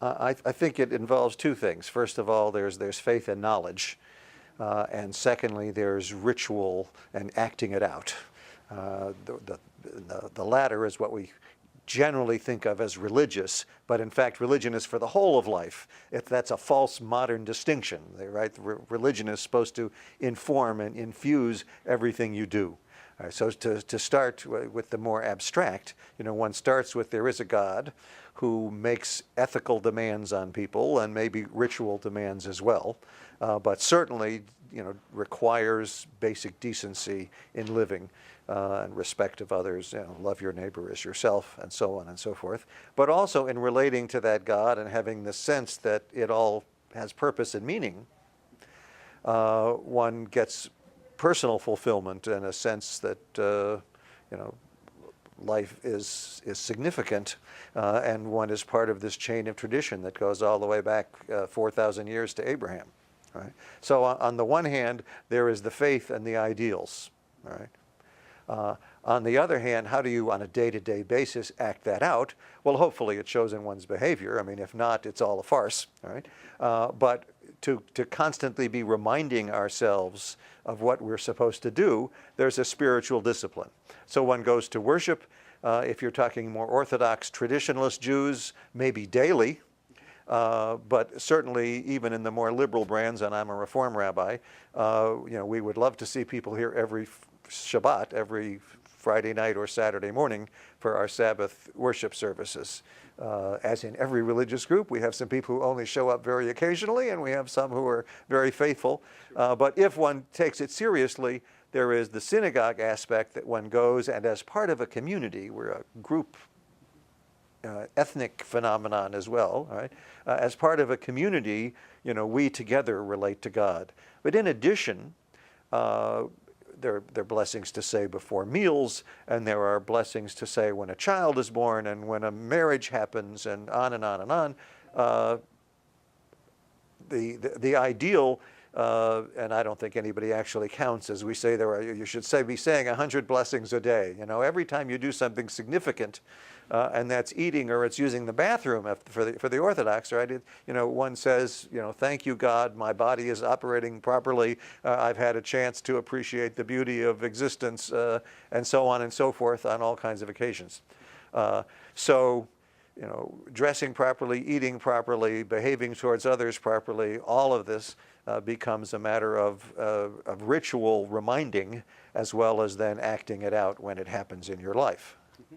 I think it involves two things. First of all, there's faith and knowledge, and secondly, there's ritual and acting it out. The latter is what we generally think of as religious, but in fact, religion is for the whole of life. That's a false modern distinction, right? Religion is supposed to inform and infuse everything you do. All right, so to start with the more abstract, one starts with there is a God who makes ethical demands on people and maybe ritual demands as well, but certainly, requires basic decency in living and respect of others, love your neighbor as yourself, and so on and so forth. But also in relating to that God and having the sense that it all has purpose and meaning, one gets personal fulfillment in a sense that, life is significant, and one is part of this chain of tradition that goes all the way back 4,000 years to Abraham. Right? So on the one hand, there is the faith and the ideals. Right? On the other hand, how do you, on a day-to-day basis, act that out? Well, hopefully it shows in one's behavior. I mean, if not, it's all a farce. Right? But to constantly be reminding ourselves of what we're supposed to do, there's a spiritual discipline. So one goes to worship. If you're talking more Orthodox traditionalist Jews, maybe daily. But certainly, even in the more liberal brands, and I'm a Reform rabbi, we would love to see people here every Shabbat, every Friday night or Saturday morning for our Sabbath worship services. As in every religious group, we have some people who only show up very occasionally, and we have some who are very faithful. But if one takes it seriously, there is the synagogue aspect that one goes, and as part of a community, we're a group ethnic phenomenon as well, right? As part of a community, we together relate to God. But in addition, there are blessings to say before meals, and there are blessings to say when a child is born and when a marriage happens, and on and on and on. The ideal, and I don't think anybody actually counts, as we say, you should be saying 100 blessings a day. Every time you do something significant, and that's eating or it's using the bathroom for the Orthodox, right? One says, thank you, God, my body is operating properly. I've had a chance to appreciate the beauty of existence, and so on and so forth on all kinds of occasions. So, dressing properly, eating properly, behaving towards others properly, all of this becomes a matter of ritual reminding, as well as then acting it out when it happens in your life. Mm-hmm.